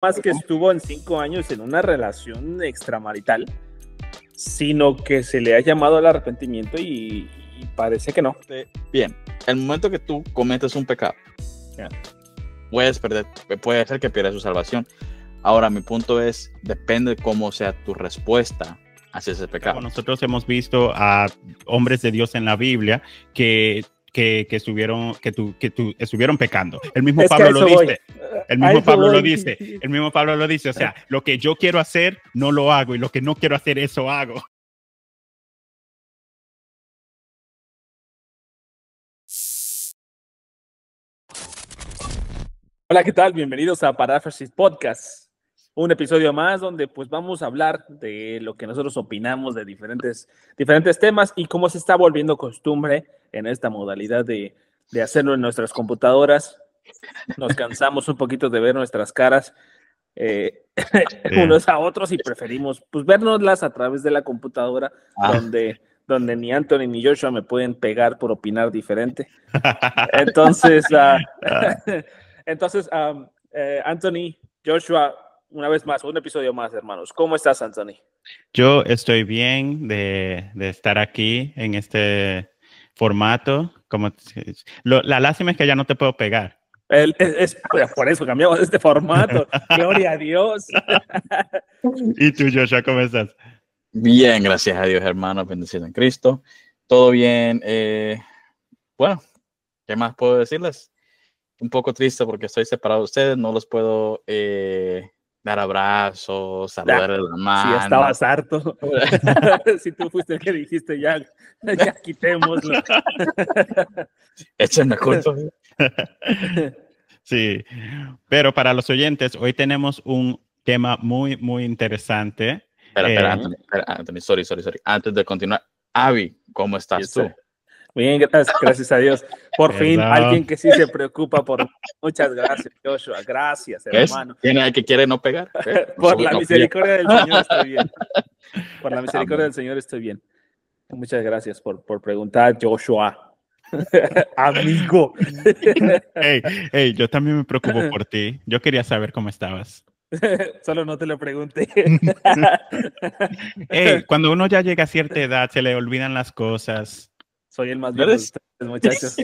más que estuvo en 5 años en una relación extramarital, sino que se le ha llamado al arrepentimiento y parece que no. Bien, el momento que tú cometes un pecado, puede ser que pierdas su salvación. Ahora, mi punto es, depende de cómo sea tu respuesta hacia ese pecado. Nosotros hemos visto a hombres de Dios en la Biblia que estuvieron pecando. El mismo Pablo lo dice. El mismo Pablo lo dice. O sea, lo que yo quiero hacer, no lo hago. Y lo que no quiero hacer, eso hago. Hola, ¿qué tal? Bienvenidos a Paráfrasis Podcast. Un episodio más donde pues vamos a hablar de lo que nosotros opinamos de diferentes temas y cómo se está volviendo costumbre en esta modalidad de hacerlo en nuestras computadoras. Nos cansamos un poquito de ver nuestras caras unos a otros y preferimos pues vernoslas a través de la computadora donde ni Anthony ni Joshua me pueden pegar por opinar diferente. Entonces, Anthony, Joshua, una vez más, un episodio más, hermanos. ¿Cómo estás, Anthony? Yo estoy bien de estar aquí en este formato. La lástima es que ya no te puedo pegar. Es por eso cambiamos este formato. Gloria a Dios. ¿Y tú, Joshua, cómo estás? Bien, gracias a Dios, hermano, bendecido en Cristo. Todo bien. Bueno, ¿qué más puedo decirles? Un poco triste porque estoy separado de ustedes, no los puedo dar abrazos, saludarle la mano. Sí, estabas harto. Si tú fuiste el que dijiste, ya quitémoslo. Échenme culpa. Sí, pero para los oyentes, hoy tenemos un tema muy, muy interesante. Espera, Anthony, sorry. Antes de continuar, Avi, ¿cómo estás tú? Bien, gracias a Dios. Por fin, alguien que sí se preocupa por... Muchas gracias, Joshua. Gracias, hermano. ¿Tiene alguien que quiere no pegar? Por la misericordia del Señor estoy bien. Por la misericordia del Señor estoy bien. Muchas gracias por preguntar, Joshua. Amigo. Hey, yo también me preocupo por ti. Yo quería saber cómo estabas. Solo no te lo pregunté. Hey, cuando uno ya llega a cierta edad, se le olvidan las cosas. Soy el más viejo de ustedes, muchachos.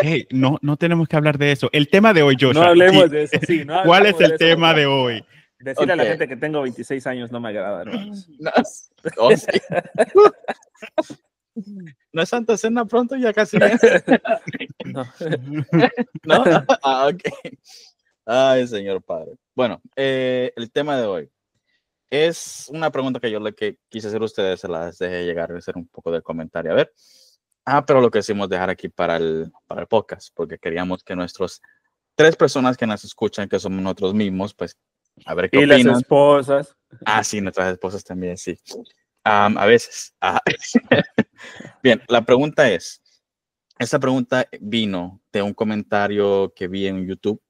Hey, no tenemos que hablar de eso. El tema de hoy, Joshua. No hablemos de eso, sí. No ¿Cuál es el tema de hoy? Decirle a la gente que tengo 26 años no me agrada, hermanos. ¿No es Santa Cena pronto? Ya casi. No. ¿No? Ok. Ay, Señor Padre. Bueno, el tema de hoy es una pregunta que yo quise hacer a ustedes, se las dejé llegar a hacer un poco de comentario. A ver. Pero lo quisimos dejar aquí para el podcast, porque queríamos que nuestros 3 personas que nos escuchan, que somos nosotros mismos, pues, a ver qué opinan. Y las esposas. Sí, nuestras esposas también, sí. A veces. Bien, la pregunta es, esta pregunta vino de un comentario que vi en YouTube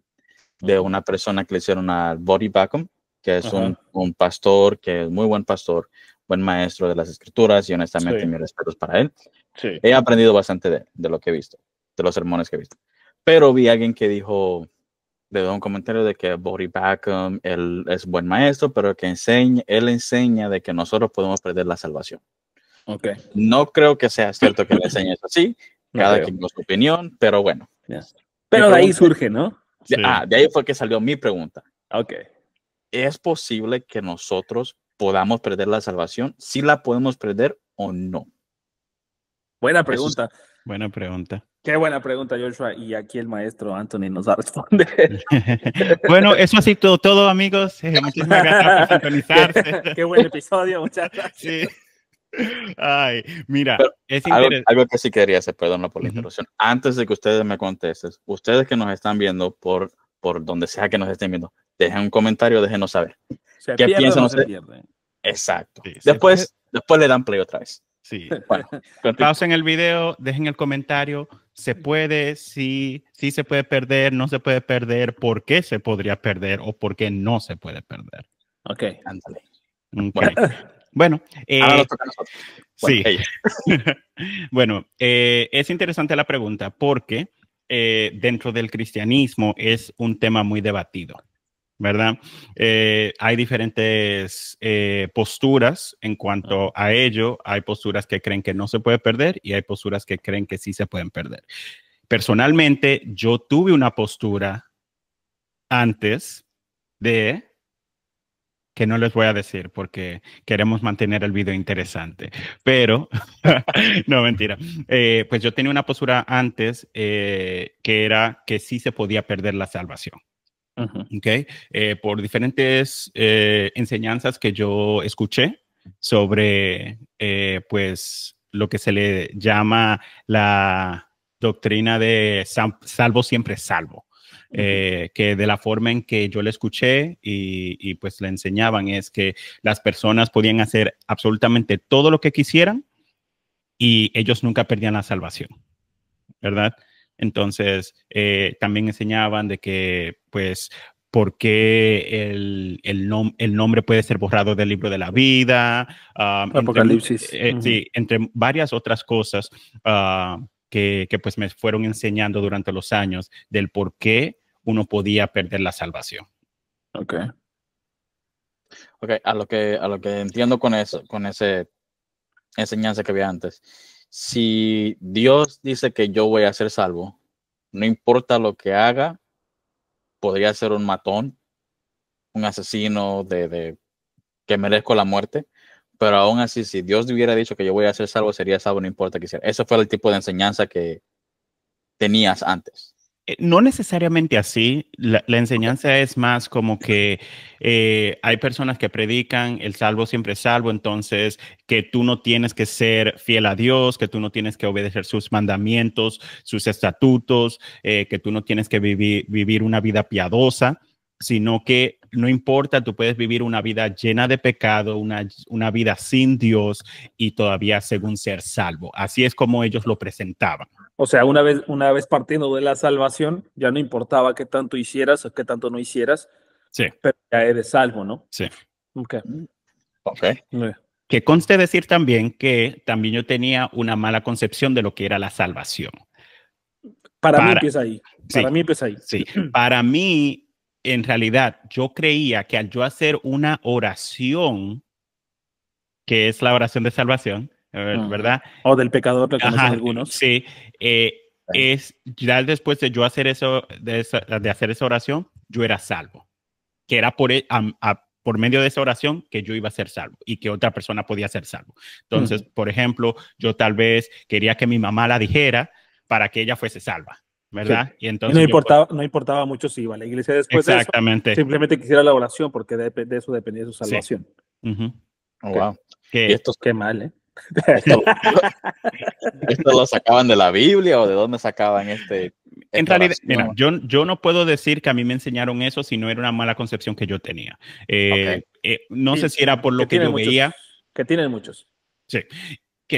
de una persona que le hicieron a Voddie Baucham, que es un pastor, que es muy buen pastor, buen maestro de las escrituras, y honestamente mis respetos para él. Sí. He aprendido bastante de lo que he visto, de los sermones que he visto. Pero vi a alguien que dijo, le dio un comentario de que Voddie Baucham, él es buen maestro, pero que él enseña de que nosotros podemos perder la salvación. Okay. No creo que sea cierto que le enseñe eso así, cada quien con su opinión, pero bueno. Yeah. Pero de ahí surge, ¿no? Sí. De ahí fue que salió mi pregunta. Ok. ¿Es posible que nosotros podamos perder la salvación? ¿Sí la podemos perder o no? Buena pregunta. Buena pregunta. Qué buena pregunta, Joshua. Y aquí el maestro Anthony nos va a responder. Bueno, eso ha sido todo, amigos. Muchísimas gracias por sintonizarse. Qué buen episodio, muchas gracias. Sí. Ay, mira, es algo que sí quería hacer, perdón por la interrupción. Antes de que ustedes me contesten, ustedes que nos están viendo por donde sea que nos estén viendo, dejen un comentario, déjenos saber. ¿Qué piensan ustedes? Exacto. Sí, después le dan play otra vez. Sí. Bueno, pausen el video, dejen el comentario. ¿Se puede? Sí se puede perder, no se puede perder. ¿Por qué se podría perder o por qué no se puede perder? Ok. Ándale. Okay. Bueno, sí. Bueno, es interesante la pregunta porque dentro del cristianismo es un tema muy debatido, ¿verdad? Hay diferentes posturas en cuanto a ello. Hay posturas que creen que no se puede perder y hay posturas que creen que sí se pueden perder. Personalmente, yo tuve una postura antes de que no les voy a decir porque queremos mantener el video interesante, pero no, mentira. Pues yo tenía una postura antes que era que sí se podía perder la salvación. ¿Okay? Por diferentes enseñanzas que yo escuché sobre pues lo que se le llama la doctrina de salvo siempre salvo. Que de la forma en que yo le escuché y pues le enseñaban es que las personas podían hacer absolutamente todo lo que quisieran y ellos nunca perdían la salvación, ¿verdad? Entonces, también enseñaban de que, pues, por qué el nombre puede ser borrado del libro de la vida. Apocalipsis. Sí, entre varias otras cosas que pues me fueron enseñando durante los años del por qué uno podía perder la salvación. Ok. Ok, a lo que entiendo con eso, con esa enseñanza que había antes. Si Dios dice que yo voy a ser salvo, no importa lo que haga, podría ser un matón, un asesino que merezco la muerte, pero aún así, si Dios hubiera dicho que yo voy a ser salvo, sería salvo, no importa qué hiciera. Ese fue el tipo de enseñanza que tenías antes. No necesariamente así, la enseñanza es más como que hay personas que predican el salvo siempre es salvo, entonces que tú no tienes que ser fiel a Dios, que tú no tienes que obedecer sus mandamientos, sus estatutos, que tú no tienes que vivir una vida piadosa, sino que no importa, tú puedes vivir una vida llena de pecado, una vida sin Dios y todavía según ser salvo. Así es como ellos lo presentaban. O sea, una vez partiendo de la salvación, ya no importaba qué tanto hicieras o qué tanto no hicieras, sí, pero ya eres salvo, ¿no? Sí. Okay. Ok. Que conste decir también que también yo tenía una mala concepción de lo que era la salvación. Para mí empieza ahí. Para Sí, mí empieza ahí. Sí. Para mí, en realidad, yo creía que al yo hacer una oración, que es la oración de salvación, ¿verdad? O del pecador, lo conocen algunos. Sí, es ya después de yo hacer eso, de hacer esa oración, yo era salvo, que era por medio de esa oración que yo iba a ser salvo y que otra persona podía ser salvo. Entonces, por ejemplo, yo tal vez quería que mi mamá la dijera para que ella fuese salva, ¿verdad? Sí. Y entonces no importaba mucho si iba a la iglesia después exactamente. de eso. Simplemente quisiera la oración porque de eso dependía su salvación. Sí. Oh, wow. Y esto qué mal, ¿eh? ¿Esto lo sacaban de la Biblia o de dónde sacaban En realidad, mira, yo no puedo decir que a mí me enseñaron eso si no era una mala concepción que yo tenía. No sé si era por lo que yo veía. Que tienen muchos. Sí.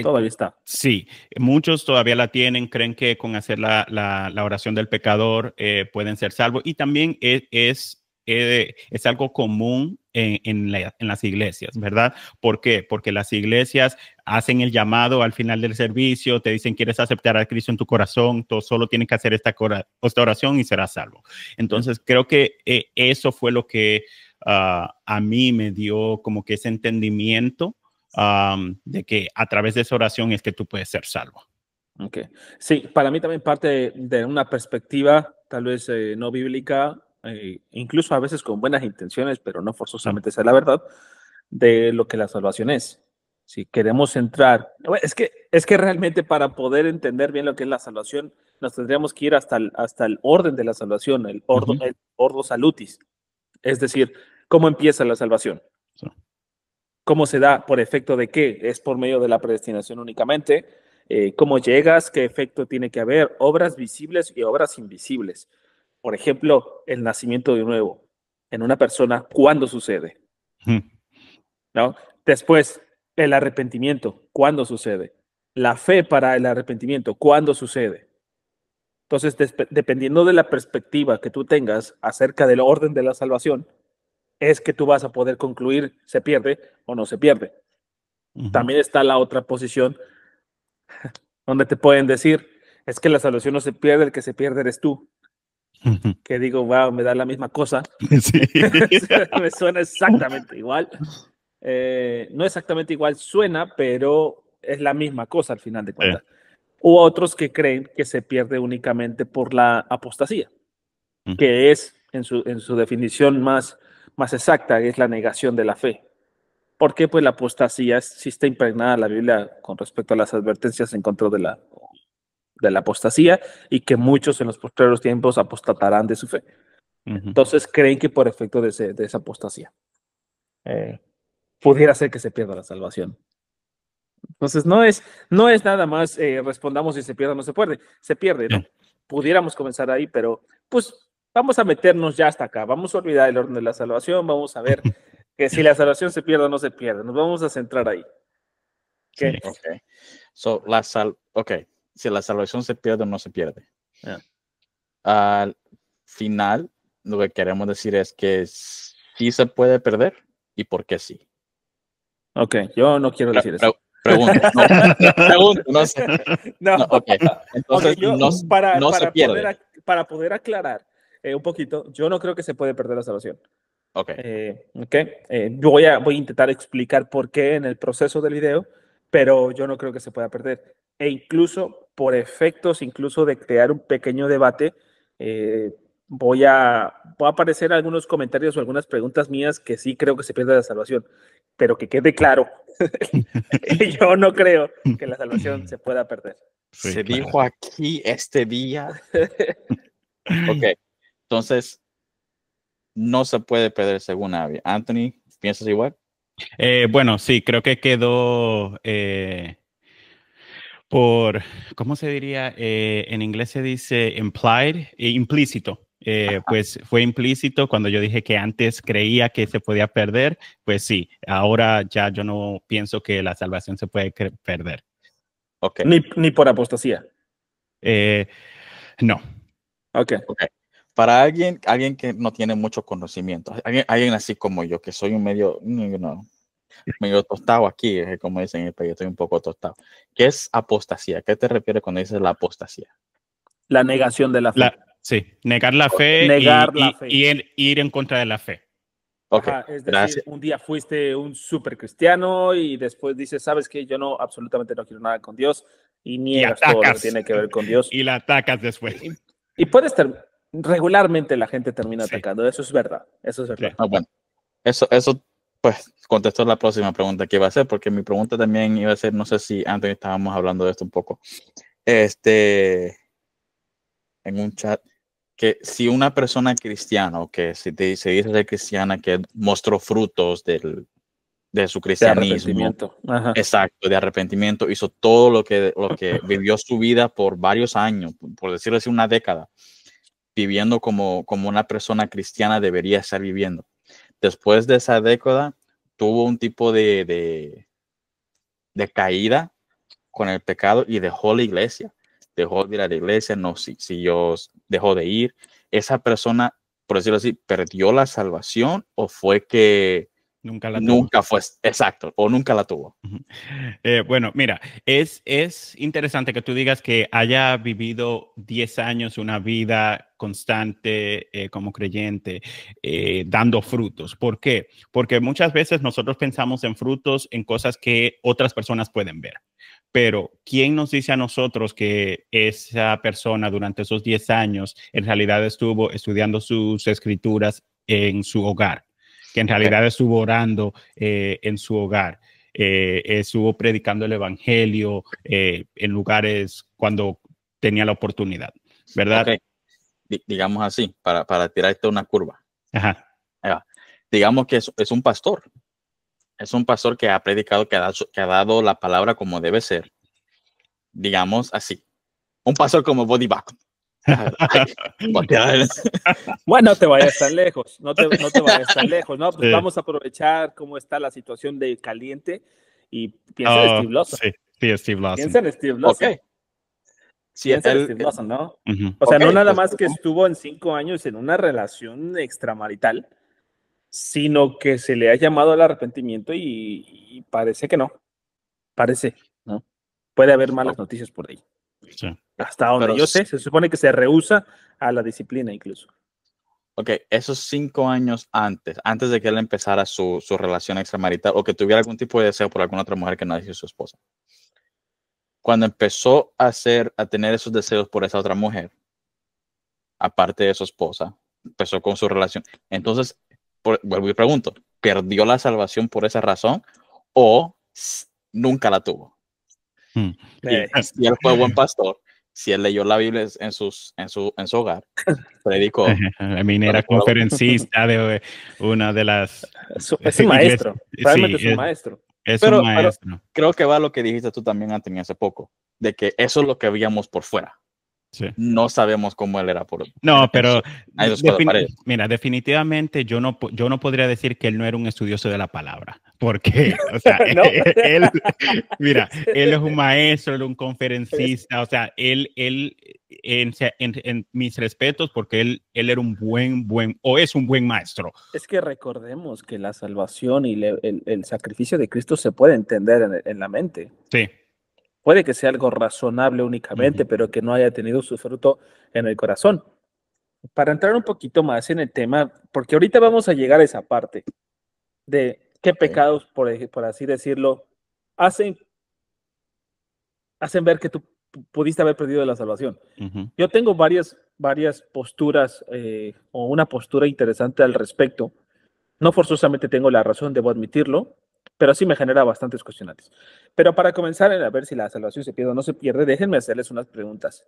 Todavía está. Sí, muchos todavía la tienen, creen que con hacer la oración del pecador pueden ser salvos. Y también es algo común en las iglesias, ¿verdad? ¿Por qué? Porque las iglesias hacen el llamado al final del servicio, te dicen, ¿quieres aceptar a Cristo en tu corazón? Tú solo tienes que hacer esta oración y serás salvo. Entonces, creo que eso fue lo que a mí me dio como que ese entendimiento de que a través de esa oración es que tú puedes ser salvo. Okay. Sí, para mí también parte de una perspectiva tal vez no bíblica, incluso a veces con buenas intenciones, pero no forzosamente sea la verdad, de lo que la salvación es. Si queremos entrar, es que realmente para poder entender bien lo que es la salvación, nos tendríamos que ir hasta el orden de la salvación, el ordo salutis. Es decir, ¿cómo empieza la salvación? Sí. ¿Cómo se da? ¿Por efecto de qué? ¿Es por medio de la predestinación únicamente? ¿Cómo llegas? ¿Qué efecto tiene que haber? Obras visibles y obras invisibles. Por ejemplo, el nacimiento de nuevo en una persona, ¿cuándo sucede? ¿No? Después, el arrepentimiento, ¿cuándo sucede? La fe para el arrepentimiento, ¿cuándo sucede? Entonces, dependiendo de la perspectiva que tú tengas acerca del orden de la salvación, es que tú vas a poder concluir, ¿se pierde o no se pierde? También está la otra posición donde te pueden decir, es que la salvación no se pierde, el que se pierde eres tú. Que digo, wow, me da la misma cosa. Sí. Me suena exactamente igual. No exactamente igual suena, pero es la misma cosa al final de cuentas. U otros que creen que se pierde únicamente por la apostasía, que es en su definición más exacta, es la negación de la fe. Porque pues la apostasía sí está impregnada en la Biblia con respecto a las advertencias en contra de la apostasía y que muchos en los postreros tiempos apostatarán de su fe. Entonces creen que por efecto de esa apostasía pudiera ser que se pierda la salvación. Entonces no es nada más respondamos si se pierde o no se pierde, ¿no? Pudiéramos comenzar ahí, pero pues vamos a meternos ya hasta acá, vamos a olvidar el orden de la salvación, vamos a ver que si la salvación se pierde o no se pierde, nos vamos a centrar ahí. ¿Okay? Okay. So, si la salvación se pierde o no se pierde. Al final, lo que queremos decir es que sí se puede perder y por qué sí. Ok, yo no quiero decir eso. Pregunta, no sé. No, okay. Entonces, okay, no se pierde. Para poder aclarar un poquito, yo no creo que se puede perder la salvación. Okay. Voy a intentar explicar por qué en el proceso del video, pero yo no creo que se pueda perder. E incluso por efectos, incluso de crear un pequeño debate, voy a aparecer algunos comentarios o algunas preguntas mías que sí creo que se pierde la salvación, pero que quede claro, yo no creo que la salvación se pueda perder. Sí, se dijo aquí este día. Ok, entonces no se puede perder según Abby. Anthony, ¿piensas igual? Bueno, sí, creo que quedó ¿cómo se diría? En inglés se dice implied, implícito. Pues fue implícito cuando yo dije que antes creía que se podía perder, pues sí, ahora ya yo no pienso que la salvación se puede perder. Okay. Ni por apostasía. No. Okay. Para alguien que no tiene mucho conocimiento, alguien así como yo, que soy un medio tostado aquí, como dicen en el país, estoy un poco tostado. ¿Qué es apostasía? ¿Qué te refieres cuando dices la apostasía? La negación de la fe. Sí, negar la fe, y ir en contra de la fe. Okay. Ajá, es decir, un día fuiste un súper cristiano y después dices, ¿sabes qué? Yo absolutamente no quiero nada con Dios y niegas todo lo que tiene que ver con Dios. Y la atacas después. Y puedes regularmente la gente termina atacando, eso es verdad, eso es verdad. Sí. Bueno, eso pues contestó la próxima pregunta que iba a hacer, porque mi pregunta también iba a ser, no sé si antes estábamos hablando de esto un poco, en un chat, que si una persona cristiana o que se dice ser cristiana que mostró frutos de su cristianismo, exacto, de arrepentimiento, hizo todo lo que vivió su vida por varios años, por decirlo así, una década, viviendo como una persona cristiana debería estar viviendo. Después de esa década, tuvo un tipo de caída con el pecado y dejó la iglesia. Dejó de ir a la iglesia, no siguió, dejó de ir. Esa persona, por decirlo así, ¿perdió la salvación o fue que nunca fue exacto o nunca la tuvo? Bueno, mira, es interesante que tú digas que haya vivido 10 años una vida constante como creyente, dando frutos. ¿Por qué? Porque muchas veces nosotros pensamos en frutos, en cosas que otras personas pueden ver. Pero ¿quién nos dice a nosotros que esa persona durante esos 10 años en realidad estuvo estudiando sus escrituras en su hogar? Que en realidad estuvo orando en su hogar, estuvo predicando el evangelio en lugares cuando tenía la oportunidad, ¿verdad? Okay. Digamos así, para tirarte una curva. Ajá. Digamos que es un pastor. Es un pastor que ha predicado, que ha dado la palabra como debe ser. Digamos así. Un pastor como Body Bag. Bueno, no te vayas tan lejos, no te vayas tan lejos, ¿no? Pues vamos a aprovechar cómo está la situación de caliente y piensa en Steve Lawson. Sí, Steve Lawson. Piensa en Steve Lawson. Okay. Sí, piensa en Steve Lawson, ¿no? O sea, no nada más que estuvo en 5 años en una relación extramarital, sino que se le ha llamado al arrepentimiento y parece que no. Parece, ¿no? Puede haber malas noticias por ahí. Sí. Hasta donde Pero yo sé, se supone que se rehúsa a la disciplina incluso. Ok, esos 5 años antes de que él empezara su relación extramarital o que tuviera algún tipo de deseo por alguna otra mujer que no haya sido su esposa. Cuando empezó a tener esos deseos por esa otra mujer, aparte de su esposa, empezó con su relación. Entonces, vuelvo y pregunto, ¿perdió la salvación por esa razón o nunca la tuvo? Mm. Y si él fue buen pastor, si él leyó la Biblia en su hogar, predicó. La minera conferencista de una de las Es un maestro, realmente Sí, es un maestro. es un maestro. Creo que va a lo que dijiste tú también, Anthony, hace poco, de que eso es lo que veíamos por fuera. Sí. No sabemos cómo él era No, pero mira, definitivamente yo no podría decir que él no era un estudioso de la palabra, porque, o sea, ¿No? mira, él es un maestro, él es un conferencista, o sea, él en mis respetos, porque él era un es un buen maestro. Es que recordemos que la salvación y el sacrificio de Cristo se puede entender en la mente. Sí. Puede que sea algo razonable únicamente, pero que no haya tenido su fruto en el corazón. Para entrar un poquito más en el tema, porque ahorita vamos a llegar a esa parte de qué pecados, por así decirlo, hacen ver que tú pudiste haber perdido la salvación. Yo tengo varias posturas o una postura interesante al respecto. No forzosamente tengo la razón, debo admitirlo, pero sí me genera bastantes cuestionantes. Pero para comenzar a ver si la salvación se pierde o no se pierde, déjenme hacerles unas preguntas.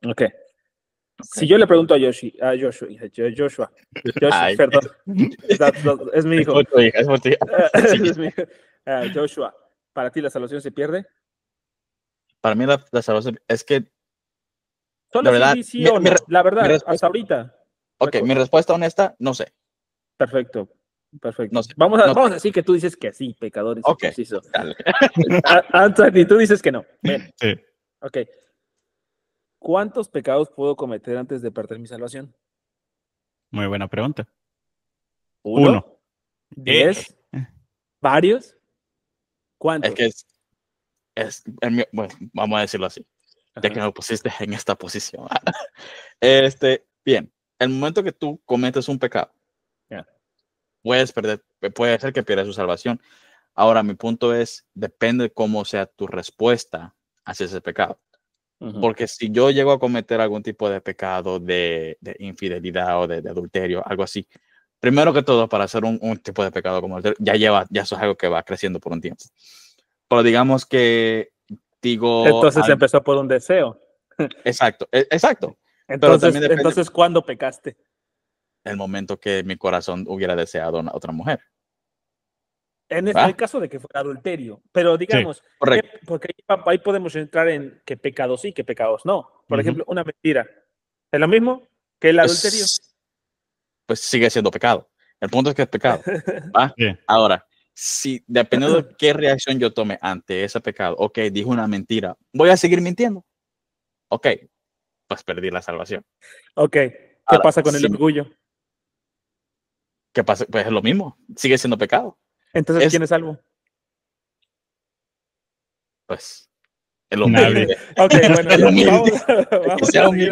Ok. Si yo le pregunto a Joshua, perdón, es mi hijo. Es mi hijo. Joshua, ¿para ti la salvación se pierde? Para mí la salvación es que Solo verdad, sí o no, la verdad, hasta ahorita. Ok, mi respuesta honesta, no sé. Perfecto. No sé. Vamos a decir que tú dices que sí, pecador incircunciso. Dale. Anthony, tú dices que no. Ven. Sí. Ok. ¿Cuántos pecados puedo cometer antes de perder mi salvación? Muy buena pregunta. ¿1? ¿10? ¿Varios? ¿Cuántos? Es que bueno, vamos a decirlo así. Ya que me pusiste en esta posición. Bien, el momento que tú cometes un pecado, puede ser que pierdas su salvación. Ahora, mi punto es, depende de cómo sea tu respuesta hacia ese pecado. Porque si yo llego a cometer algún tipo de pecado de infidelidad o de adulterio, algo así, primero que todo, para hacer un tipo de pecado como adulterio, ya eso es algo que va creciendo por un tiempo. Pero digamos que entonces empezó por un deseo. Exacto. Entonces, ¿cuándo pecaste? El momento que mi corazón hubiera deseado a otra mujer. En el caso de que fuera adulterio, pero digamos, sí, porque ahí podemos entrar en qué pecados sí, qué pecados no. Por ejemplo, una mentira. ¿Es lo mismo que el adulterio? Pues sigue siendo pecado. El punto es que es pecado. ¿Va? Ahora, si dependiendo de qué reacción yo tome ante ese pecado, ok, dije una mentira, ¿voy a seguir mintiendo? Ok, pues perdí la salvación. Ok, ¿qué pasa con el orgullo? ¿Qué pasa? Pues es lo mismo, sigue siendo pecado. Entonces, ¿quién es salvo? Pues es lo mismo. Ok, bueno, vamos a seguir.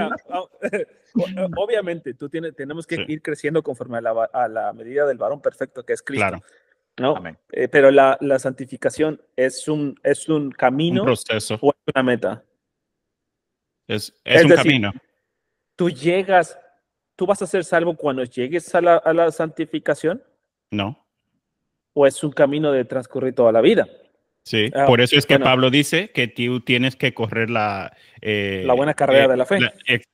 Obviamente, tenemos que ir creciendo conforme a la medida del varón perfecto que es Cristo. Claro. ¿No? Pero la santificación es un camino, un proceso, o es una meta. Es un decir, camino. ¿Tú vas a ser salvo cuando llegues a la santificación? No. ¿O es un camino de transcurrir toda la vida? Sí, por eso es que Pablo dice que tú tienes que correr la buena carrera de la fe.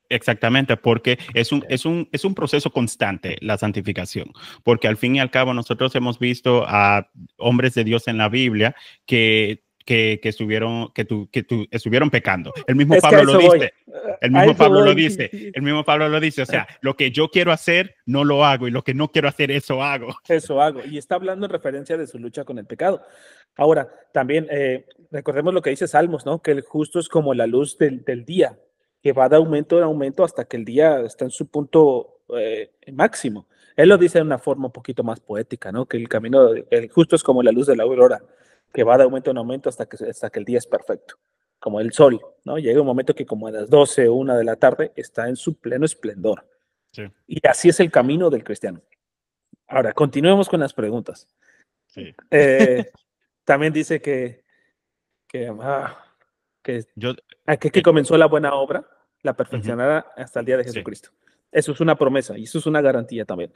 Exactamente, porque es un proceso constante la santificación, porque al fin y al cabo nosotros hemos visto a hombres de Dios en la Biblia que estuvieron pecando. El mismo Pablo lo dice. El mismo Pablo lo dice. O sea, lo que yo quiero hacer no lo hago y lo que no quiero hacer eso hago. Eso hago. Y está hablando en referencia de su lucha con el pecado. Ahora, también recordemos lo que dice Salmos, ¿no? Que el justo es como la luz del día, que va de aumento en aumento hasta que el día está en su punto máximo. Él lo dice de una forma un poquito más poética, ¿no? Que el justo es como la luz de la aurora, que va de aumento en aumento hasta que el día es perfecto. como el sol, ¿no? Llega un momento que como a las 12 o 1 de la tarde está en su pleno esplendor. Sí. Y así es el camino del cristiano. Ahora, continuemos con las preguntas. Sí. También dice que Yo, que comenzó la buena obra, la ujú, perfeccionará hasta el día de sí. Jesucristo. Eso es una promesa y eso es una garantía también.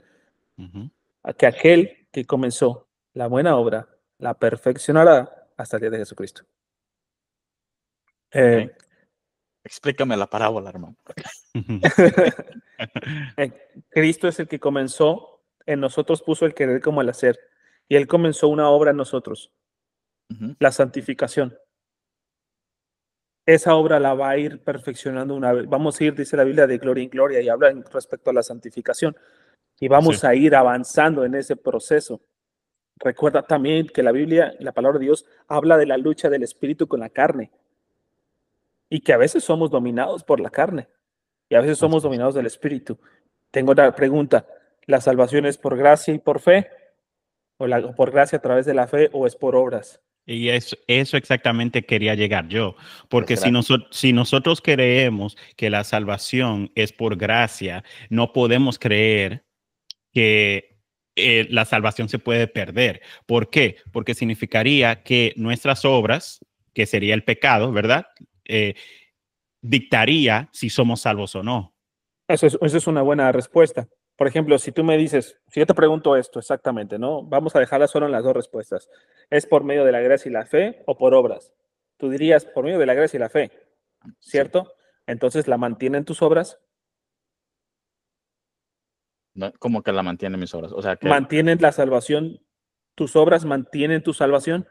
Ujú. A que aquel que comenzó la buena obra, la perfeccionará hasta el día de Jesucristo. Ok. Explícame la parábola, hermano. Cristo es el que comenzó, en nosotros puso el querer como el hacer, y Él comenzó una obra en nosotros, Ujú. la santificación. Esa obra la va a ir perfeccionando una vez. Vamos a ir, dice la Biblia, de gloria en gloria, y habla respecto a la santificación, y vamos Sí. a ir avanzando en ese proceso. Recuerda también que la Biblia, la palabra de Dios, habla de la lucha del espíritu con la carne, y que a veces somos dominados por la carne, y a veces Así somos es. dominados del espíritu. Tengo una pregunta: ¿la salvación es por gracia y por fe? ¿O por gracia a través de la fe, o es por obras? Y eso exactamente quería llegar yo, porque Es gratis. si nosotros creemos que la salvación es por gracia, no podemos creer que la salvación se puede perder. ¿Por qué? Porque significaría que nuestras obras, que sería el pecado, ¿verdad? Dictaría si somos salvos o no. Eso es una buena respuesta. Por ejemplo, si tú me dices, si yo te pregunto esto exactamente, ¿no? Vamos a dejarlas solo en las dos respuestas. ¿Es por medio de la gracia y la fe o por obras? Tú dirías por medio de la gracia y la fe, Sí. ¿cierto? Entonces, ¿la mantienen tus obras? No, como que la mantiene mis obras. O sea que ¿Mantienen la salvación? ¿Tus obras mantienen tu salvación?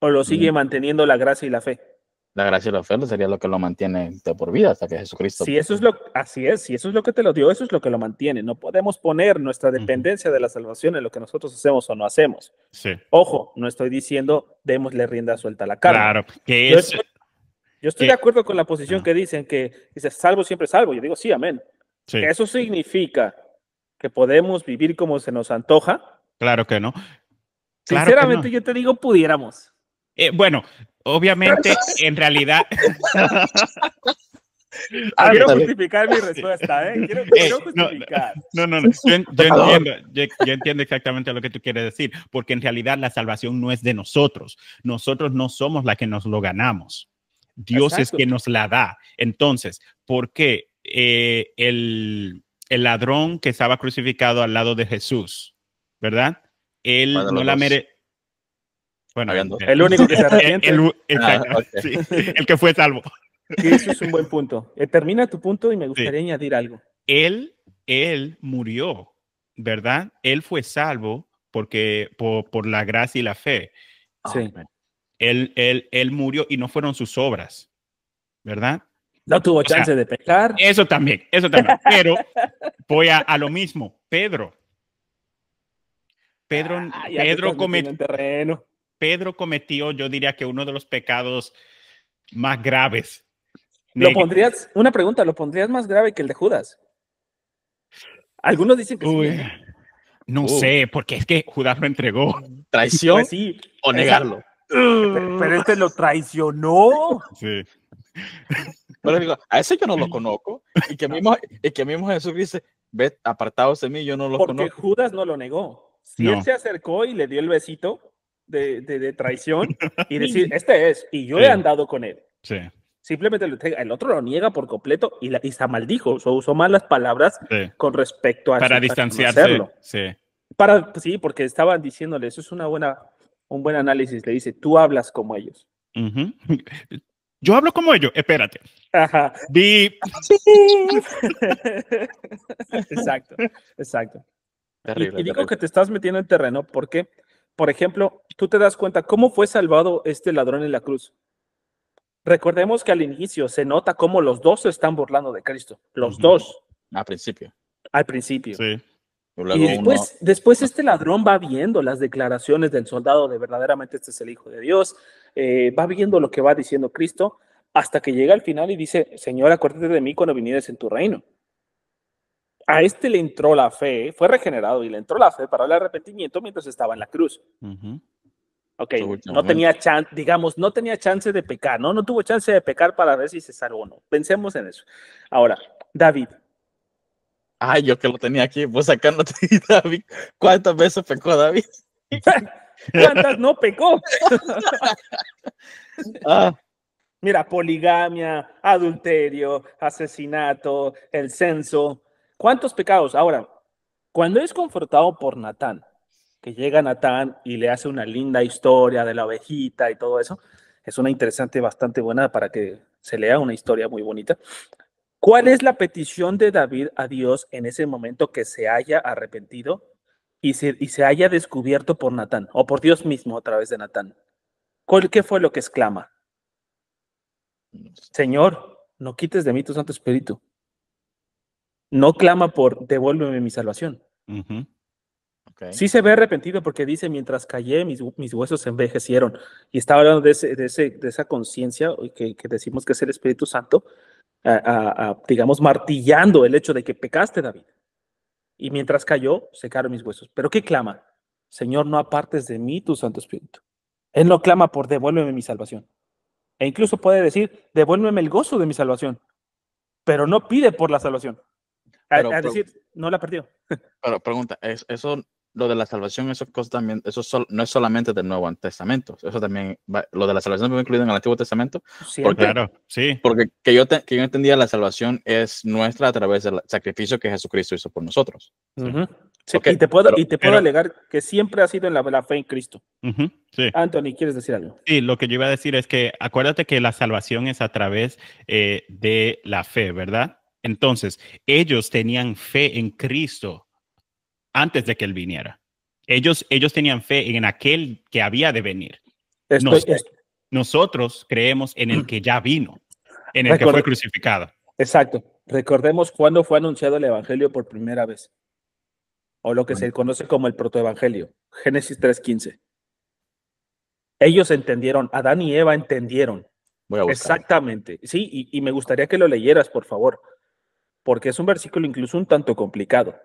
¿O lo sigue mm, manteniendo la gracia y la fe? la gracia y la fe sería lo que lo mantiene de por vida hasta que Jesucristo. Si eso es así es, si eso es lo que te lo dio, eso es lo que lo mantiene. No podemos poner nuestra Ujú. dependencia de la salvación en lo que nosotros hacemos o no hacemos. Sí, Ojo, no estoy diciendo démosle rienda suelta a la carne. claro, que Yo es estoy, yo estoy de que acuerdo con la posición ah, que dicen que dice salvo siempre salvo. Yo digo sí, amén. sí, Eso significa que podemos vivir como se nos antoja. claro que no, claro que Sinceramente, no. yo te digo pudiéramos. Bueno, obviamente, en realidad, Quiero Ándale. justificar mi respuesta, ¿eh? Quiero no, justificar. no. Yo Pecador. entiendo, yo entiendo exactamente lo que tú quieres decir, porque en realidad la salvación no es de nosotros. Nosotros no somos la que nos lo ganamos. Dios es Exacto. quien nos la da. Entonces, ¿por qué el ladrón que estaba crucificado al lado de Jesús, ¿verdad? Él ¿Cuál de no los la dos? mere... Bueno, Habían dos. El único que se arrepiente. exacto, Ok. sí, el que fue salvo. Y eso es un buen punto. Termina tu punto y me Sí. gustaría añadir algo. Él murió, ¿verdad? Él fue salvo porque por la gracia y la fe. Sí. Él murió y no fueron sus obras, ¿verdad? No tuvo O sea, chance de pecar. eso también. Pero voy a lo mismo. Ya te estás metiendo en Cometió, terreno. Pedro cometió, yo diría que uno de los pecados más graves. Una pregunta, ¿lo pondrías más grave que el de Judas? Algunos dicen que sí, Uy, ¿eh? no sé, porque es que Judas lo entregó. ¿Traición Pues sí. o negarlo? Pero este lo traicionó. Sí. Pero digo, a ese yo no lo conozco. Y que mismo Jesús dice, ve, apartados de mí, yo no los Porque conozco. Judas no lo negó. Si él No. se acercó y le dio el besito de traición y decir, este es, y yo he Sí, andado con él. sí, Simplemente el otro lo niega por completo y se maldijo, usó malas palabras sí. con respecto a Para no distanciarse, hacerlo. sí. Sí, porque estaban diciéndole, eso es un buen análisis. Le dice, tú hablas como ellos. Ujú. Yo hablo como ellos, espérate. Ajá. Vi. Exacto, exacto. Terrible, Y digo terrible. que te estás metiendo en terreno porque, por ejemplo, tú te das cuenta cómo fue salvado este ladrón en la cruz. Recordemos que al inicio se nota cómo los dos se están burlando de Cristo, los Ujú. dos, Al principio. al principio. Sí, Y Y luego uno, después este ladrón va viendo las declaraciones del soldado de verdaderamente este es el Hijo de Dios, va viendo lo que va diciendo Cristo, hasta que llega al final y dice, Señor, acuérdate de mí cuando vinieres en tu reino. A este le entró la fe, fue regenerado y le entró la fe para el arrepentimiento mientras estaba en la cruz. ujú. Ok, no tenía chance, digamos, no tenía chance de pecar, ¿no? No tuvo chance de pecar para ver si se salvó o no. Pensemos en eso. Ahora, David. Ay, yo que lo tenía aquí, vos sacándote, David. ¿Cuántas veces pecó David? ¿Cuántas no pecó? Ah. Mira, poligamia, adulterio, asesinato, el censo. ¿Cuántos pecados? Ahora, cuando es confrontado por Natán, que llega Natán y le hace una linda historia de la ovejita y todo eso, es una interesante, bastante buena para que se lea una historia muy bonita. ¿Cuál es la petición de David a Dios en ese momento que se haya arrepentido y se haya descubierto por Natán o por Dios mismo a través de Natán? ¿Qué fue lo que exclama? Señor, no quites de mí tu Santo Espíritu. No clama por devuélveme mi salvación. Okay. Sí se ve arrepentido porque dice, mientras callé, mis huesos se envejecieron. Y estaba hablando de esa conciencia que decimos que es el Espíritu Santo, digamos, martillando el hecho de que pecaste, David. Y mientras cayó, secaron mis huesos. ¿Pero qué clama? Señor, no apartes de mí tu Santo Espíritu. Él no clama por devuélveme mi salvación. E incluso puede decir, devuélveme el gozo de mi salvación. Pero no pide por la salvación. A decir, no la perdió. Pero pregunta, eso, lo de la salvación, eso también, no es solamente del Nuevo Testamento, eso también, lo de la salvación va incluido en el Antiguo Testamento. Porque, claro, sí. Porque que yo entendía, la salvación es nuestra a través del sacrificio que Jesucristo hizo por nosotros. Sí. Sí, okay, y te puedo alegar que siempre ha sido en la fe en Cristo. Sí. Anthony, ¿quieres decir algo? Sí, lo que yo iba a decir es que acuérdate que la salvación es a través de la fe, ¿verdad? Entonces, ellos tenían fe en Cristo antes de que Él viniera. Ellos tenían fe en aquel que había de venir. Nosotros creemos en el que ya vino, en el que fue crucificado. Exacto. Recordemos cuándo fue anunciado el Evangelio por primera vez, o lo que se conoce como el protoevangelio, Génesis 3:15. Ellos entendieron, Adán y Eva entendieron. Voy a buscar. Exactamente. Sí, y me gustaría que lo leyeras, por favor, porque es un versículo incluso un tanto complicado,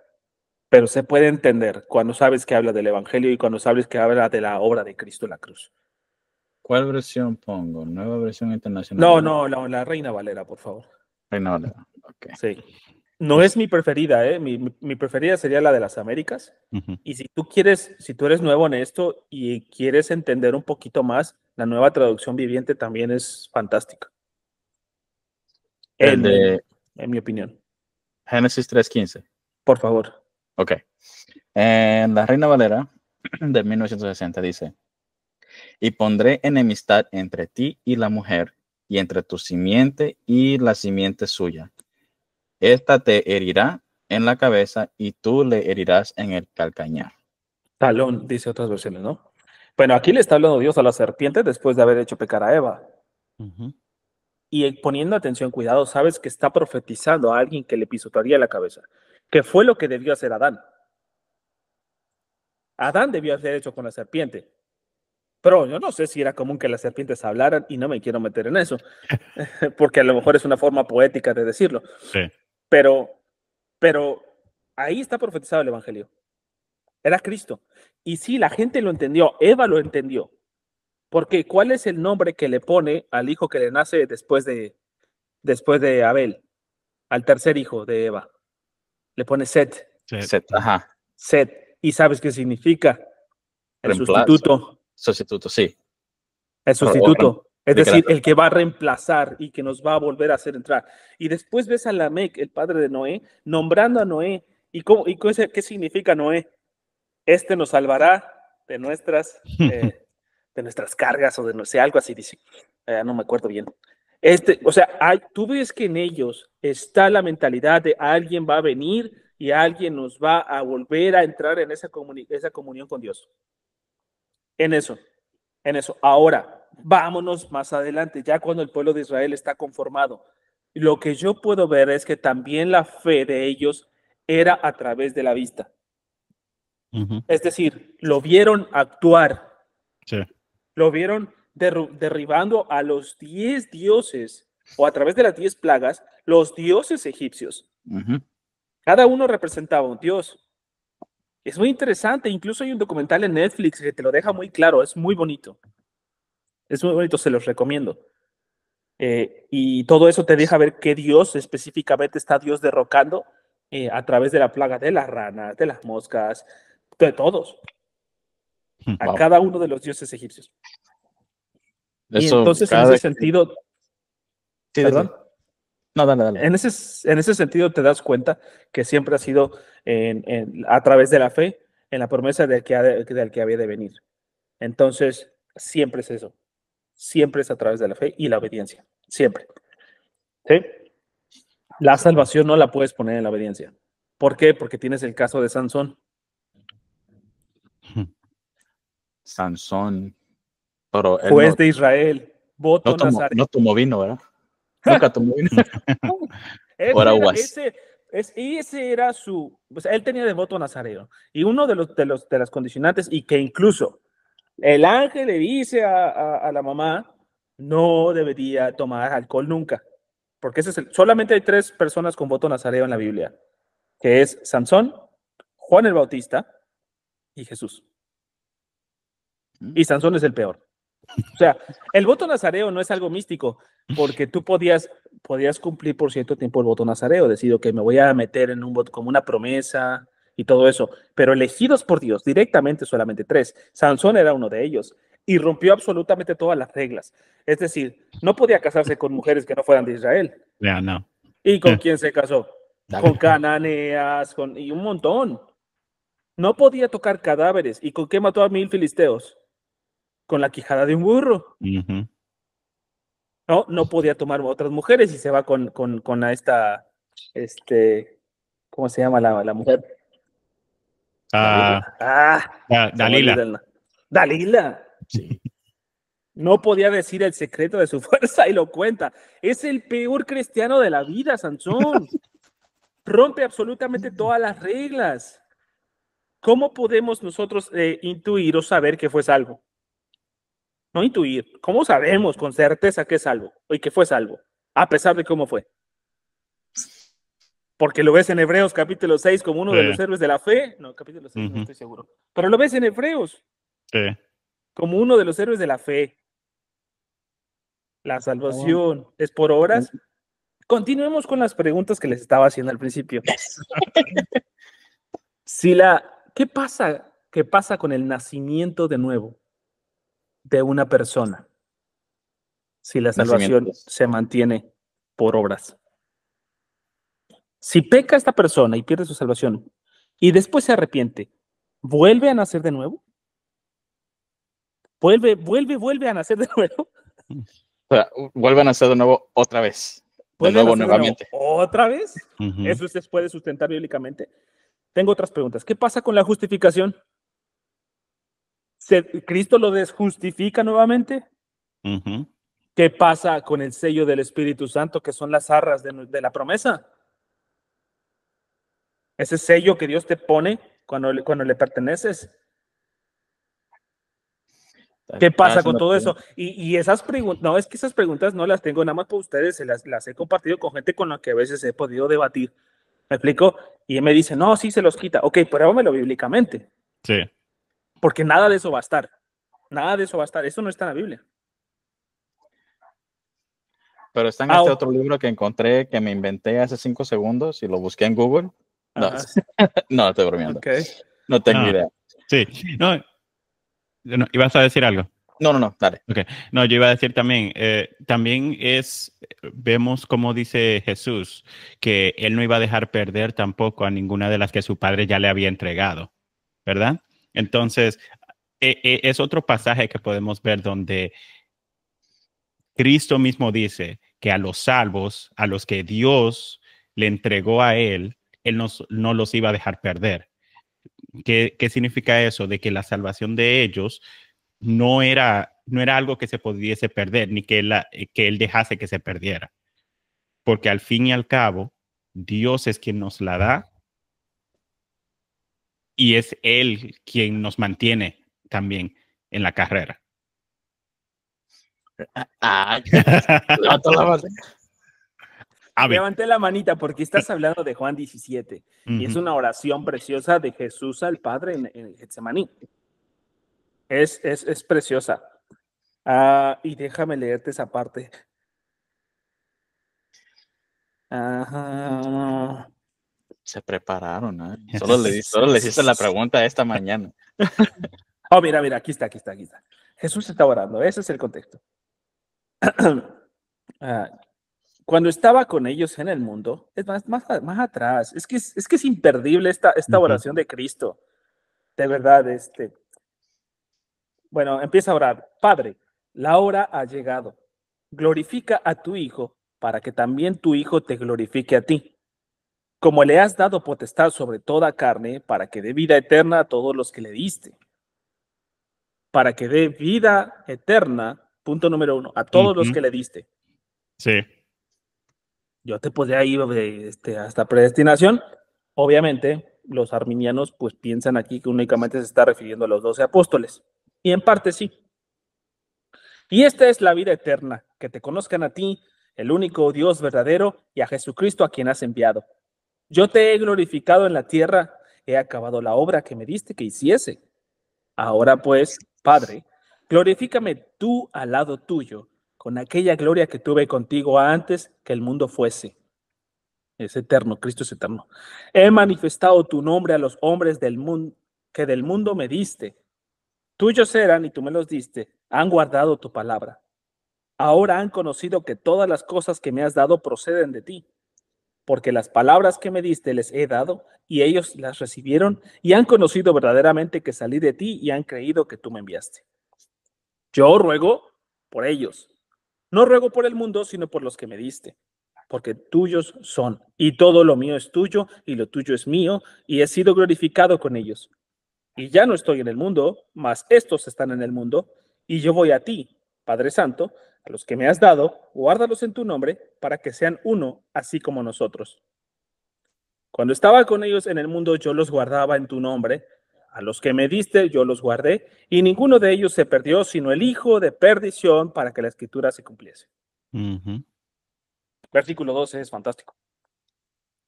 pero se puede entender cuando sabes que habla del Evangelio y cuando sabes que habla de la obra de Cristo en la cruz. ¿Cuál versión pongo? ¿Nueva versión internacional? No, la Reina Valera, por favor. Reina Valera, ok. Sí. No es mi preferida, ¿eh? Mi preferida sería la de las Américas. Y si tú eres nuevo en esto y quieres entender un poquito más, la nueva traducción viviente también es fantástica. En mi opinión. Génesis 3:15. Por favor. Ok. En la Reina Valera de 1960 dice: y pondré enemistad entre ti y la mujer, y entre tu simiente y la simiente suya. Esta te herirá en la cabeza y tú le herirás en el calcañar. Talón, dice otras versiones, ¿no? Bueno, aquí le está hablando Dios a la serpiente después de haber hecho pecar a Eva. Y poniendo atención, cuidado, sabes que está profetizando a alguien que le pisotearía la cabeza, que fue lo que debió hacer Adán. Adán debió haber hecho con la serpiente. Pero yo no sé si era común que las serpientes hablaran y no me quiero meter en eso, porque a lo mejor es una forma poética de decirlo. Sí. Pero ahí está profetizado el Evangelio. Era Cristo. Y sí, la gente lo entendió, Eva lo entendió. Porque ¿cuál es el nombre que le pone al hijo que le nace después de Abel? Al tercer hijo de Eva. Le pone Set. Set, ajá. Set. ¿Y sabes qué significa? El sustituto. Sustituto, sí. El sustituto. Es decir, el que va a reemplazar y que nos va a volver a hacer entrar. Y después ves a Lamec, el padre de Noé, nombrando a Noé. ¿Y qué significa Noé? Este nos salvará de nuestras cargas o de no sé, algo así dice. No me acuerdo bien. O sea, tú ves que en ellos está la mentalidad de alguien va a venir y alguien nos va a volver a entrar en esa comunión con Dios. En eso. Ahora, vámonos más adelante, ya cuando el pueblo de Israel está conformado. Lo que yo puedo ver es que también la fe de ellos era a través de la vista. Es decir, lo vieron actuar. Sí. Lo vieron derribando a los 10 dioses, o a través de las 10 plagas, los dioses egipcios. Cada uno representaba un dios. Es muy interesante, incluso hay un documental en Netflix que te lo deja muy claro, es muy bonito. Es muy bonito, se los recomiendo. Y todo eso te deja ver que Dios específicamente está Dios derrocando a través de la plaga de las ranas, de las moscas, de todos, a cada uno de los dioses egipcios. Y Eso, entonces en ese sentido, sí, perdón, no, dale. en ese sentido te das cuenta que siempre ha sido a través de la fe, en la promesa del que había de venir. Entonces, siempre es eso. Siempre es a través de la fe y la obediencia. Siempre. ¿Sí? La salvación no la puedes poner en la obediencia. ¿Por qué? Porque tienes el caso de Sansón. Sansón, pero él Juez de Israel, voto nazareno. No tomó vino, ¿verdad? Nunca tomó vino. Ese era su, pues él tenía de voto nazareno. Y uno de las condicionantes, y que incluso el ángel le dice a la mamá, no debería tomar alcohol nunca. Porque solamente hay 3 personas con voto nazareo en la Biblia, que es Sansón, Juan el Bautista y Jesús. Y Sansón es el peor. O sea, el voto nazareo no es algo místico, porque tú podías cumplir por cierto tiempo el voto nazareo, decir, que me voy a meter en un voto como una promesa y todo eso, pero elegidos por Dios directamente solamente 3. Sansón era uno de ellos y rompió absolutamente todas las reglas. Es decir, no podía casarse con mujeres que no fueran de Israel. Yeah, no. ¿Y con quién se casó? Con cananeas, y un montón. No podía tocar cadáveres. ¿Y con qué mató a 1000 filisteos? Con la quijada de un burro. Uh-huh. No podía tomar otras mujeres y se va con esta, ¿cómo se llama la mujer? Dalila. Dalila. Sí. No podía decir el secreto de su fuerza y lo cuenta. Es el peor cristiano de la vida, Sansón. Rompe absolutamente todas las reglas. ¿Cómo podemos nosotros intuir o saber que fue salvo? No intuir. ¿Cómo sabemos con certeza que es salvo y que fue salvo? A pesar de cómo fue. Porque lo ves en Hebreos capítulo 6 como uno de los héroes de la fe. No, capítulo 6 no estoy seguro. Pero lo ves en Hebreos como uno de los héroes de la fe. La salvación es por obras. Continuemos con las preguntas que les estaba haciendo al principio. ¿Qué pasa con el nacimiento de nuevo de una persona si la salvación se mantiene por obras? Si peca esta persona y pierde su salvación y después se arrepiente, ¿vuelve a nacer de nuevo? ¿Vuelve a nacer de nuevo? O sea, vuelve a nacer de nuevo otra vez. De nuevo, nuevamente. ¿Otra vez? ¿Eso se puede sustentar bíblicamente? Tengo otras preguntas. ¿Qué pasa con la justificación? ¿Cristo lo desjustifica nuevamente? ¿Qué pasa con el sello del Espíritu Santo, que son las arras de la promesa? Ese sello que Dios te pone cuando le perteneces. ¿Qué pasa con todo eso? Y esas preguntas, no, es que esas preguntas no las tengo nada más para ustedes, las he compartido con gente con la que a veces he podido debatir. ¿Me explico? Y él me dice, no, sí se los quita. Ok, pruébamelo bíblicamente. Sí. Porque nada de eso va a estar. Nada de eso va a estar. Eso no está en la Biblia. Pero está en este otro libro que encontré, que me inventé hace 5 segundos y lo busqué en Google. No, no estoy bromeando. Okay. No tengo idea. Sí, no, ¿ibas a decir algo? No, dale. Okay. No, yo iba a decir también, vemos como dice Jesús, que él no iba a dejar perder tampoco a ninguna de las que su padre ya le había entregado, ¿verdad? Entonces, es otro pasaje que podemos ver donde Cristo mismo dice que a los salvos, a los que Dios le entregó a él no los iba a dejar perder. ¿Qué significa eso? De que la salvación de ellos no era algo que se pudiese perder, ni que él dejase que se perdiera. Porque al fin y al cabo, Dios es quien nos la da y es Él quien nos mantiene también en la carrera. Levanté la manita porque estás hablando de Juan 17 y es una oración preciosa de Jesús al Padre en Getsemaní. Es preciosa. Y déjame leerte esa parte. Ajá. Se prepararon, ¿eh? Solo le hiciste la pregunta esta mañana. Oh, mira, aquí está. Jesús está orando, ese es el contexto. Cuando estaba con ellos en el mundo, es más atrás, es que es imperdible esta oración de Cristo. De verdad, bueno, empieza a orar. Padre, la hora ha llegado. Glorifica a tu Hijo para que también tu Hijo te glorifique a ti. Como le has dado potestad sobre toda carne, para que dé vida eterna a todos los que le diste. Para que dé vida eterna, punto número 1, a todos los que le diste. Sí. Yo te podría ir hasta predestinación. Obviamente, los arminianos pues piensan aquí que únicamente se está refiriendo a los 12 apóstoles. Y en parte sí. Y esta es la vida eterna, que te conozcan a ti, el único Dios verdadero, y a Jesucristo a quien has enviado. Yo te he glorificado en la tierra, he acabado la obra que me diste que hiciese. Ahora pues, Padre, glorifícame tú al lado tuyo, con aquella gloria que tuve contigo antes que el mundo fuese. Es eterno, Cristo es eterno. He manifestado tu nombre a los hombres del mundo, que del mundo me diste. Tuyos eran y tú me los diste, han guardado tu palabra. Ahora han conocido que todas las cosas que me has dado proceden de ti, porque las palabras que me diste les he dado, y ellos las recibieron, y han conocido verdaderamente que salí de ti, y han creído que tú me enviaste. Yo ruego por ellos. No ruego por el mundo, sino por los que me diste, porque tuyos son, y todo lo mío es tuyo, y lo tuyo es mío, y he sido glorificado con ellos. Y ya no estoy en el mundo, mas estos están en el mundo, y yo voy a ti, Padre Santo, a los que me has dado, guárdalos en tu nombre, para que sean uno, así como nosotros. Cuando estaba con ellos en el mundo, yo los guardaba en tu nombre. A los que me diste, yo los guardé, y ninguno de ellos se perdió, sino el hijo de perdición, para que la escritura se cumpliese. Versículo 12 es fantástico.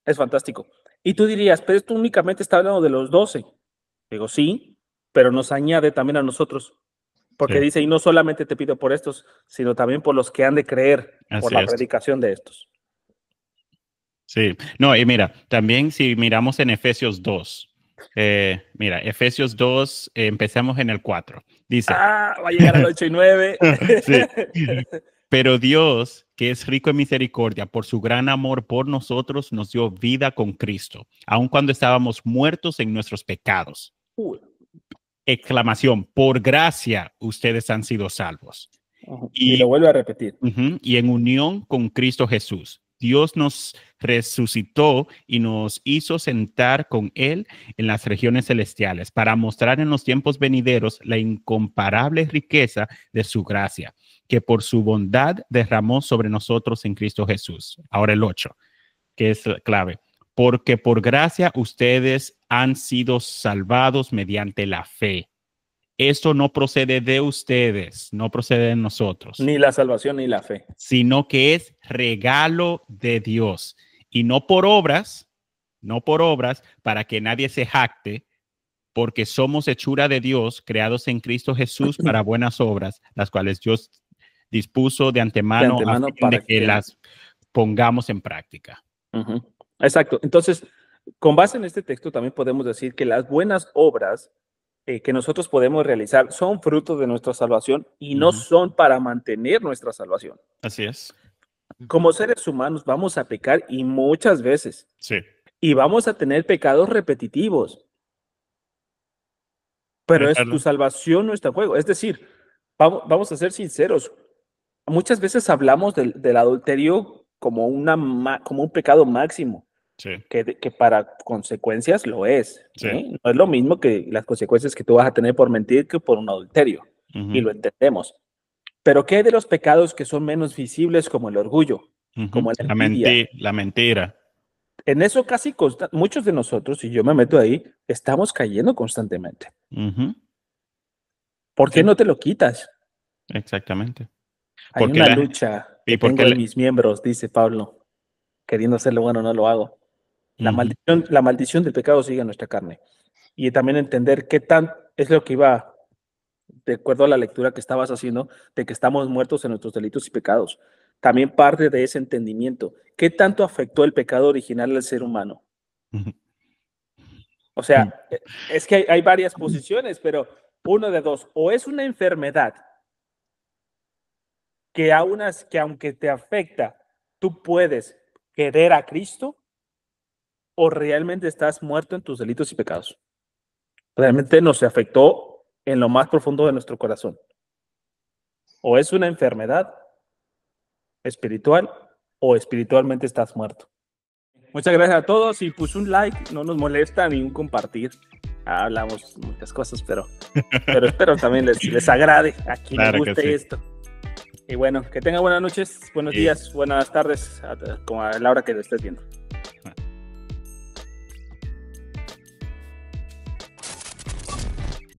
Es fantástico. Y tú dirías, pero esto únicamente está hablando de los 12. Digo, sí, pero nos añade también a nosotros. Porque dice, y no solamente te pido por estos, sino también por los que han de creer por la predicación de estos. Sí, no, y mira, también si miramos en Efesios 2, Efesios 2, empezamos en el 4. Dice, va a llegar al 8 y 9. Sí. Pero Dios, que es rico en misericordia, por su gran amor por nosotros, nos dio vida con Cristo, aun cuando estábamos muertos en nuestros pecados. Exclamación, por gracia ustedes han sido salvos. Y lo vuelvo a repetir. Y en unión con Cristo Jesús, Dios nos resucitó y nos hizo sentar con Él en las regiones celestiales para mostrar en los tiempos venideros la incomparable riqueza de su gracia, que por su bondad derramó sobre nosotros en Cristo Jesús. Ahora el 8, que es clave. Porque por gracia ustedes han sido salvados mediante la fe. Esto no procede de ustedes, no procede de nosotros. Ni la salvación ni la fe. Sino que es regalo de Dios. Y no por obras, para que nadie se jacte, porque somos hechura de Dios, creados en Cristo Jesús para buenas obras, las cuales Dios dispuso de antemano a fin para que las pongamos en práctica. Exacto. Entonces, con base en este texto también podemos decir que las buenas obras que nosotros podemos realizar son fruto de nuestra salvación y no son para mantener nuestra salvación. Así es. Como seres humanos vamos a pecar y muchas veces. Sí. Y vamos a tener pecados repetitivos. Pero tu salvación no está en juego. Es decir, vamos a ser sinceros. Muchas veces hablamos del adulterio como un pecado máximo. Sí. Que para consecuencias lo es. Sí. No es lo mismo que las consecuencias que tú vas a tener por mentir que por un adulterio. Y lo entendemos. Pero ¿qué hay de los pecados que son menos visibles, como el orgullo? Como la envidia? La mentira. En eso casi muchos de nosotros, y yo me meto ahí, estamos cayendo constantemente. ¿Por qué no te lo quitas? Exactamente. Hay una lucha que tengo en mis miembros, dice Pablo, queriendo hacerlo bueno, no lo hago. La maldición del pecado sigue en nuestra carne. Y también entender qué tan es lo que iba, de acuerdo a la lectura que estabas haciendo, de que estamos muertos en nuestros delitos y pecados. También parte de ese entendimiento. ¿Qué tanto afectó el pecado original al ser humano? O sea, es que hay varias posiciones, pero uno de dos. O es una enfermedad que aunque te afecta, tú puedes querer a Cristo, o realmente estás muerto en tus delitos y pecados. Realmente nos afectó en lo más profundo de nuestro corazón. O es una enfermedad espiritual, o espiritualmente estás muerto. Muchas gracias a todos, y pues un like no nos molesta, ni un compartir. Hablamos muchas cosas, pero espero también les agrade a quien les guste esto. Y bueno, que tengan buenas noches, buenos días, buenas tardes, como a la hora que lo estés viendo.